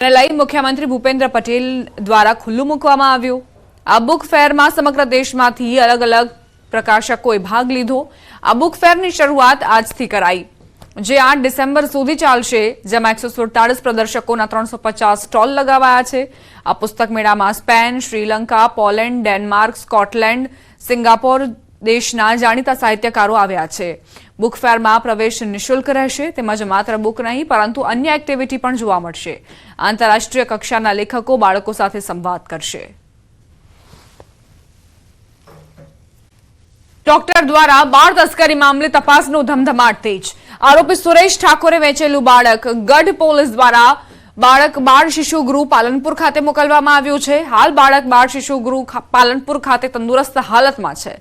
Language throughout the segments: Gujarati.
લઈ મુખ્યમંત્રી ભૂપેન્દ્ર પટેલ દ્વારા ખુલ્લું મૂકવામાં આવ્યું। આ બુક ફેરમાં સમગ્ર દેશમાંથી અલગ અલગ પ્રકાશકોએ ભાગ લીધો। આ બુક ફેરની શરૂઆત આજથી કરાઈ, જે 8 ડિસેમ્બર સુધી ચાલશે, જેમાં 147 પ્રદર્શકોના 350 સ્ટોલ લગાવાયા છે। આ પુસ્તક મેળામાં Spain, Sri Lanka, Poland, Denmark, Scotland, Singapore દેશના જાણીતા સાહિત્યકારો આવ્યા છે। બુક ફેરમાં પ્રવેશ નિઃશુલ્ક રહેશે, તેમજ માત્ર બુક નહીં પરંતુ અન્ય એક્ટિવિટી પણ જોવા મળશે। આંતરરાષ્ટ્રીય કક્ષાના લેખકો બાળકો સાથે સંવાદ કરશે। ડોક્ટર દ્વારા બાળ તસ્કરી મામલે તપાસનો ધમધમાટ તેજ। આરોપી સુરેશ ઠાકોરે વેચેલું બાળક ગઢ પોલીસ દ્વારા બાળ શિશુ ગૃહ પાલનપુર ખાતે મોકલવામાં આવ્યું છે। હાલ બાળક બાળ શિશુ ગૃહ પાલનપુર ખાતે તંદુરસ્ત હાલતમાં છે।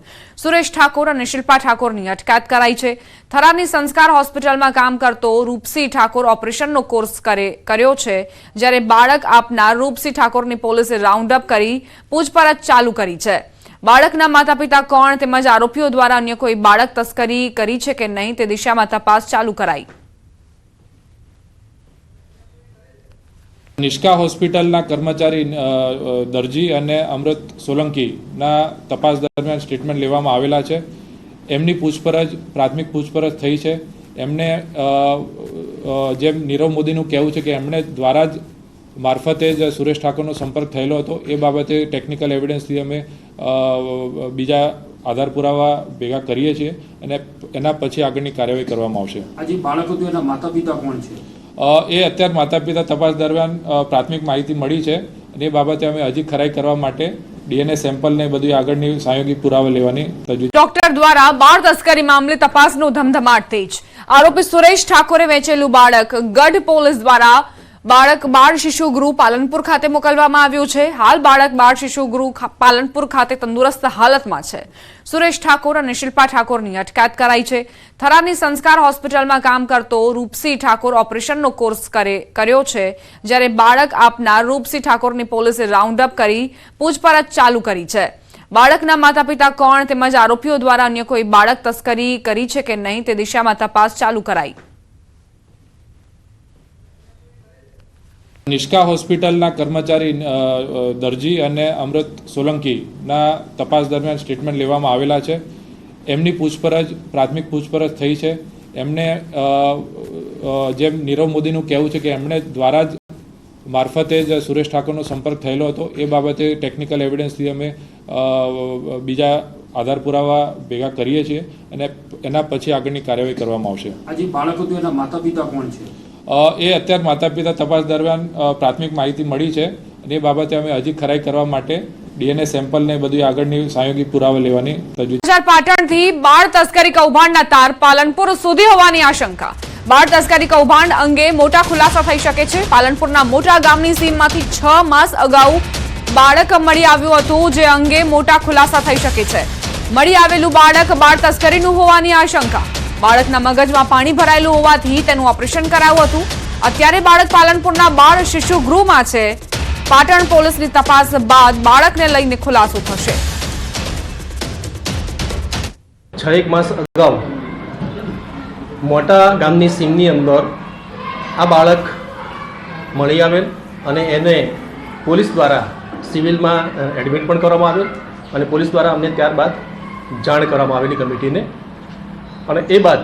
સુરેશ ઠાકોર અને શિલ્પા ઠાકોરની અટકાયત કરાઈ છે। થરાદની સંસ્કાર હોસ્પિટલમાં કામ કરતો રૂપસિંહ ઠાકોર ઓપરેશનનો કોર્સ કર્યો છે, જ્યારે બાળક આપનાર રૂપસિંહ ઠાકોરની પોલીસે રાઉન્ડ અપ કરી પૂછપરછ ચાલુ કરી છે। બાળકના માતા પિતા કોણ તેમજ આરોપીઓ દ્વારા અન્ય કોઈ બાળક તસ્કરી કરી છે કે નહીં તે દિશામાં તપાસ ચાલુ કરાઈ। નિષ્કા હોસ્પિટલના કર્મચારી દરજી અને અમૃત સોલંકીના તપાસ દરમિયાન સ્ટેટમેન્ટ લેવામાં આવેલા છે। એમની પ્રાથમિક પૂછપરછ થઈ છે। એમને જેમ નીરવ મોદીનું કહેવું છે કે એમણે દ્વારા જ મારફતે જ સુરેશ ઠાકોરનો સંપર્ક થયેલો હતો, એ બાબતે ટેકનિકલ એવિડન્સથી અમે બીજા આધાર પુરાવા ભેગા કરીએ છીએ અને એના પછી આગળની કાર્યવાહી કરવામાં આવશે। આજે બાળકો તો એના માતા પિતા કોણ છે એ અત્યારે માતા પિતા તપાસ દરમિયાન પ્રાથમિક માહિતી મળી છે અને એ બાબતે અમે હજી ખરાઈ કરવા માટે ડીએનએ સેમ્પલ ને બધી આગળની સાયોગિક પુરાવા લેવાની તજવીજ। ડોક્ટર દ્વારા બાળ તસ્કરી મામલે તપાસનો ધમધમાટ તેજ। આરોપી સુરેશ ઠાકોરે વેચેલું બાળક ગઢ પોલીસ દ્વારા બાળ શિશુ ગૃહ પાલનપુર ખાતે મોકલવામાં આવ્યું છે। હાલ બાળક બાળ શિશુ ગૃહ પાલનપુર ખાતે તંદુરસ્ત હાલતમાં છે। સુરેશ ઠાકોર અને શિલ્પા ઠાકોરની અટકાયત કરાઈ છે। થરાદની સંસ્કાર હોસ્પિટલમાં કામ કરતો રૂપસિંહ ઠાકોર ઓપરેશનનો કોર્સ કર્યો છે, જ્યારે બાળક આપનાર રૂપસિંહ ઠાકોરની પોલીસે રાઉન્ડ અપ કરી પૂછપરછ ચાલુ કરી છે। બાળકના માતા પિતા કોણ તેમજ આરોપીઓ દ્વારા અન્ય કોઈ બાળક તસ્કરી કરી છે કે નહીં તે દિશામાં તપાસ ચાલુ કરાઈ। નિષ્કા હોસ્પિટલના કર્મચારી દરજી અને અમૃત સોલંકીના તપાસ દરમિયાન સ્ટેટમેન્ટ લેવામાં આવેલા છે। એમની પ્રાથમિક પૂછપરછ થઈ છે। એમને જેમ નીરવ મોદીનું કહેવું છે કે એમણે દ્વારા જ મારફતે જ સુરેશ ઠાકોરનો સંપર્ક થયેલો હતો, એ બાબતે ટેકનિકલ એવિડન્સથી અમે બીજા આધાર પુરાવા ભેગા કરીએ છીએ અને એના પછી આગળની કાર્યવાહી કરવામાં આવશે। આજે બાળકો તો એના માતા પિતા કોણ છે એ અત્યારે માતા પિતા તપાસ દરમિયાન પ્રાથમિક માહિતી મળી છે અને એ બાબતે અમે હજી ખરાઈ કરવા માટે ડીએનએ સેમ્પલ ને બધી આગળની સાયોગિક પુરાવા લેવાની તજવીજ। પાટણથી બાળ તસ્કરી કૌભાંડના તાર પાલનપુર સુધી હોવાની આશંકા। બાળ તસ્કરી કૌભાંડ અંગે મોટા ખુલાસા થઈ શકે છે। પાલનપુરના મોટા ગામની સીમમાંથી 6 માસ અગાઉ બાળક મળી આવ્યું હતું, જે અંગે મોટા ખુલાસા થઈ શકે છે। મળી આવેલું બાળક બાળ તસ્કરીનું હોવાની આશંકા। બાળકના મગજમાં પાણી ભરાયેલું હોવાથી તેનું ઓપરેશન કરાયું હતું। અત્યારે બાળક પાલનપુરના બાળ શિશુ ગૃહમાં છે। પાટણ પોલીસની તપાસ બાદ બાળકને લઈને ખુલાસો થશે। 6 માસ અગાઉ મોટા ગામની સીમની અંદર આ બાળક મળી આવેલ અને એને પોલીસ દ્વારા સિવિલમાં એડમિટ પણ કરવામાં આવેલ અને પોલીસ દ્વારા અમને ત્યારબાદ જાણ કરવામાં આવેલી કમિટીને, અને એ બાદ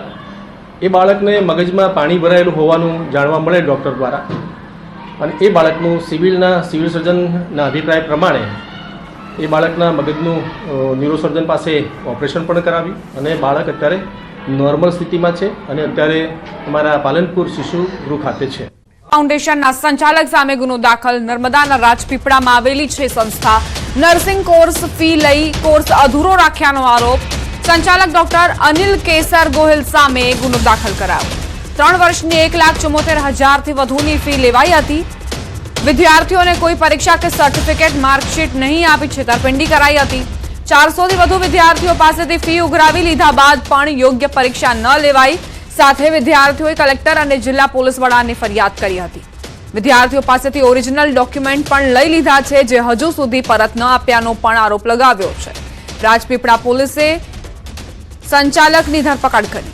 એ બાળકને મગજમાં પાણી ભરાયેલું હોવાનું જાણવા મળે ડૉક્ટર દ્વારા, અને એ બાળકનું સિવિલ સર્જનના અભિપ્રાય પ્રમાણે એ બાળકના મગજનું ન્યુરોસર્જન પાસે ઓપરેશન પણ કરાવ્યું અને બાળક અત્યારે નોર્મલ સ્થિતિમાં છે અને અત્યારે અમારા પાલનપુર શિશુ ગૃહ ખાતે છે। ફાઉન્ડેશનના સંચાલક સામે ગુનો દાખલ। નર્મદાના રાજપીપળામાં આવેલી છે સંસ્થા। નર્સિંગ કોર્સ ફી લઈ કોર્સ અધૂરો રાખ્યાનો આરોપ। સંચાલક ડોક્ટર અનિલ કેસર ગોહિલ સામે ગુનો દાખલ કરાયો। 3 વર્ષની 1,74,000 થી વધુની ફી લેવાઈ હતી। વિદ્યાર્થીઓને કોઈ પરીક્ષા કે સર્ટિફિકેટ માર્કશીટ નહીં આપી છેતરપિંડી કરાઈ હતી। 400 થી વધુ વિદ્યાર્થીઓ પાસેથી ફી ઉઘરાવી લીધા બાદ પણ યોગ્ય પરીક્ષા ન લેવાઈ। સાથે વિદ્યાર્થીઓએ કલેક્ટર અને જિલ્લા પોલીસ વડાને ફરિયાદ કરી હતી। વિદ્યાર્થીઓ પાસેથી ઓરિજિનલ ડોક્યુમેન્ટ પણ લઈ લીધા છે, જે હજુ સુધી પરત ન આપ્યાનો પણ આરોપ લગાવ્યો છે। રાજપીપળા પોલીસે સંચાલકની ધરપકડ કરી।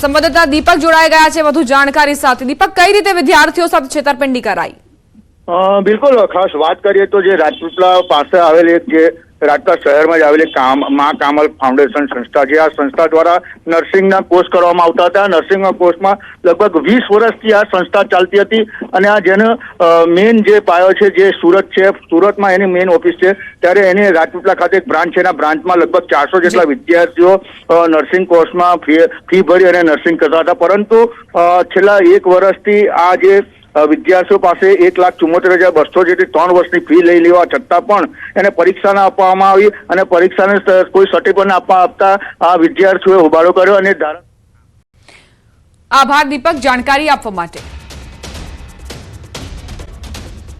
સંવાદદાતા દીપક જોડાઈ ગયા છે વધુ જાણકારી સાથે। દીપક, કઈ રીતે વિદ્યાર્થીઓ સાથે છેતરપિંડી કરાઈ? બિલકુલ, ખાસ વાત કરીએ તો જે રાજપીપળા પાસે આવેલી જે રાજપીપળા શહેરમાં જ આવેલી માં કામલ ફાઉન્ડેશન સંસ્થા છે, આ સંસ્થા દ્વારા નર્સિંગના કોર્સ કરવામાં આવતા હતા। નર્સિંગના કોર્સમાં લગભગ 20 વર્ષથી આ સંસ્થા ચાલતી હતી અને આ જેનો મેઇન જે પાયો છે જે સુરત છે, સુરતમાં એની મેઇન ઓફિસ છે, ત્યારે એની રાજપીપળા ખાતે એક બ્રાન્ચ છે। એના બ્રાન્ચમાં લગભગ 400 જેટલા વિદ્યાર્થીઓ નર્સિંગ કોર્સમાં ફી ભરી અને નર્સિંગ કરતા હતા, પરંતુ છેલ્લા 1 વર્ષથી આ જે વિદ્યાર્થીઓ પાસે 1,74,200 જેટલી 3 વર્ષની ફી લઈ લેવા છતાં પણ એને પરીક્ષા ના આપવામાં આવી અને પરીક્ષાને કોઈ સર્ટિફિકેટ આપતા આ વિદ્યાર્થીઓએ હોબાળો કર્યો અને આભાર દીપક, જાણકારી આપવા માટે।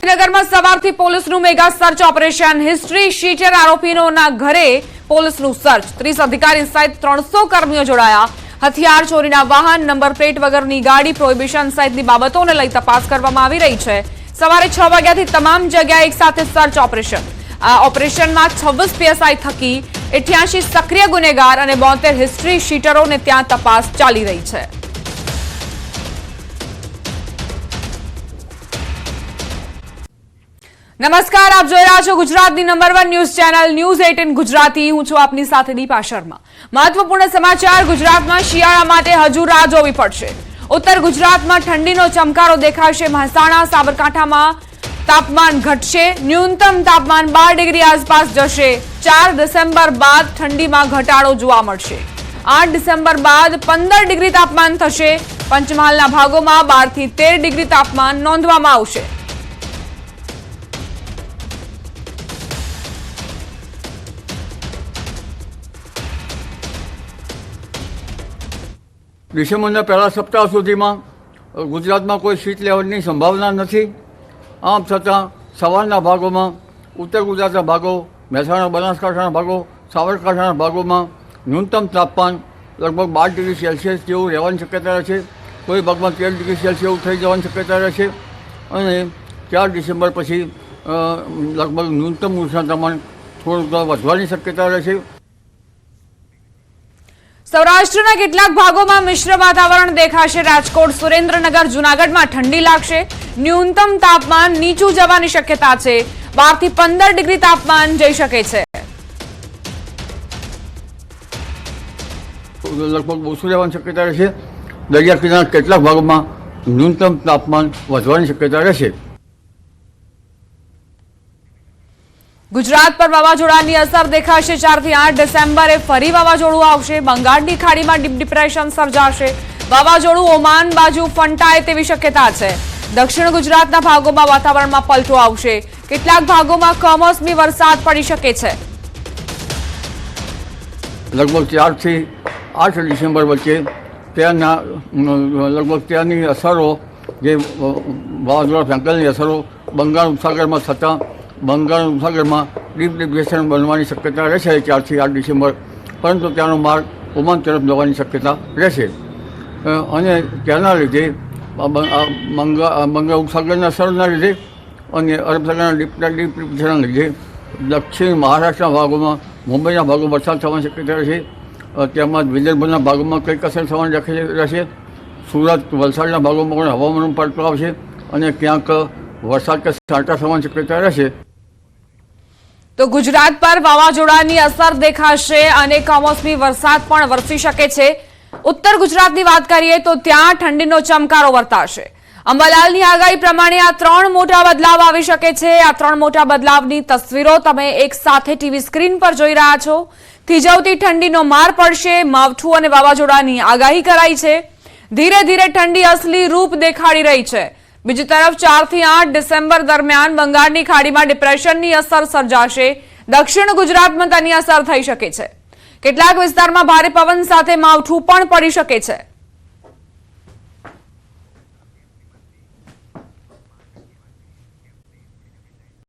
ગાંધીનગરમાં સવારથી પોલીસનું mega search operation, history sheeter આરોપીઓના ઘરે પોલીસનું સર્ચ, 30 અધિકારી સહિત 300 કર્મીઓ જોડાયા। હથિયાર, ચોરીના વાહન, નંબર પ્લેટ વગરની ગાડી, પ્રોહિબિશન સહિતની બાબતોને લઈ તપાસ કરવામાં આવી રહી છે। સવારે 6 વાગ્યાથી તમામ જગ્યાએ એક સાથે સર્ચ ઓપરેશન। આ ઓપરેશનમાં 26 પીએસઆઈ થકી 88 સક્રિય ગુનેગાર અને 72 હિસ્ટ્રી શીટરોને ત્યાં તપાસ ચાલી રહી છે। નમસ્કાર, આપ જોઈ રહ્યા છો ગુજરાતની number 1 news channel news 18 Gujarati. હું છું આપની સાથે દીપા શર્મા। મહત્વપૂર્ણ સમાચાર, ગુજરાતમાં શિયાળા માટે હજુ રાહ જોવી પડશે। ઉત્તર ગુજરાતમાં ઠંડીનો ચમકારો દેખાશે। મહેસાણા, સાબરકાંઠામાં તાપમાન ઘટશે, ન્યૂનતમ તાપમાન 12 ડિગ્રી આસપાસ જશે। 4 ડિસેમ્બર બાદ ઠંડીમાં ઘટાડો જોવા મળશે। 8 ડિસેમ્બર બાદ 15 ડિગ્રી તાપમાન થશે। પંચમહાલના ભાગોમાં 12 થી 13 ડિગ્રી તાપમાન નોંધવામાં આવશે। ડિસેમ્બરના પહેલા સપ્તાહ સુધીમાં ગુજરાતમાં કોઈ શીત લહેરની સંભાવના નથી। આમ છતાં સવારના ભાગોમાં ઉત્તર ગુજરાતના ભાગો, મહેસાણા, બનાસકાંઠાના ભાગો, સાબરકાંઠાના ભાગોમાં ન્યૂનતમ તાપમાન લગભગ 12 ડિગ્રી સેલ્સિયસ જેવું રહેવાની શક્યતા રહેશે। કોઈ ભાગમાં 13 ડિગ્રી સેલ્સિયસ જેવું થઈ જવાની શક્યતા રહેશે અને 4 ડિસેમ્બર પછી લગભગ ન્યૂનતમ તાપમાન થોડુંક વધવાની શક્યતા રહેશે। સૌરાષ્ટ્રના કેટલાક ભાગોમાં મિશ્ર વાતાવરણ દેખાશે। રાજકોટ, સુરેન્દ્રનગર, જૂનાગઢમાં ઠંડી લાગશે। ન્યૂનતમ તાપમાન નીચું જવાની શક્યતા છે। 12 થી 15 ડિગ્રી તાપમાન જઈ શકે છે। લગભગ ઓછું રહેવાની શક્યતા રહેશે। દરિયા કિનારા કેટલાક ભાગોમાં ન્યૂનતમ તાપમાન વધવાની શક્યતા રહેશે। ગુજરાત પર વાવાઝોડાની અસર દેખાશે। 4 થી 8 ડિસેમ્બરે ફરી વાવાઝોડું આવશે। બંગાળની ખાડીમાં ડીપ ડિપ્રેશન સર્જાશે। વાવાઝોડું ઓમાન બાજુ ફંટાય તેવી શક્યતા છે। દક્ષિણ ગુજરાતના ભાગોમાં વાતાવરણમાં પલટો આવશે। કેટલાક ભાગોમાં કમોસમી વરસાદ પડી શકે છે। લગભગ 4 થી 8 ડિસેમ્બર વચ્ચે ત્યાંની અસરો, જે વાવાઝોડા ફેંકલની અસરો બંગાળ ઉપસાગરમાં થતાં બંગાળ ઉપસાગરમાં ડીપ ડિપ્રેશન બનવાની શક્યતા રહેશે 4 થી 8 ડિસેમ્બર, પરંતુ ત્યાંનો માર્ગ ઓમાન તરફ જવાની શક્યતા રહેશે અને તેના લીધે બંગાળ ઉપસાગરના અસરના લીધે અને અરબ સાગરના ડીપ ડિપ્રેશનના લીધે દક્ષિણ મહારાષ્ટ્રના ભાગોમાં, મુંબઈના ભાગોમાં વરસાદ થવાની શક્યતા રહેશે। તેમજ વિદર્ભના ભાગોમાં કંઈક અસર થવાની રહેશે। સુરત, વલસાડના ભાગોમાં પણ હવામાન પલટો આવશે અને ક્યાંક વરસાદ કે છાંટા થવાની શક્યતા રહેશે। તો ગુજરાત પર વાવાઝોડાની અસર દેખાશે અને કમોસમી વરસાદ પણ વરસી શકે છે। ઉત્તર ગુજરાતની વાત કરીએ તો ત્યાં ઠંડીનો ચમકારો વર્તાશે। અંબાલાલની આગાહી પ્રમાણે આ 3 મોટા બદલાવ આવી શકે છે। આ 3 મોટા બદલાવની તસવીરો તમે એક સાથે ટીવી સ્ક્રીન પર જોઈ રહ્યા છો। થીજવતી ઠંડીનો માર પડશે। માવઠું અને વાવાઝોડાની આગાહી કરાઈ છે। ધીરે ધીરે ઠંડી અસલી રૂપ દેખાડી રહી છે। બીજી તરફ 4 થી 8 ડિસેમ્બર દરમિયાન બંગાળની ખાડીમાં ડિપ્રેશનની અસર સર્જાશે। દક્ષિણ ગુજરાતમાં તેની અસર થઈ શકે છે। કેટલાક વિસ્તારમાં ભારે પવન સાથે માવઠું પણ પડી શકે છે।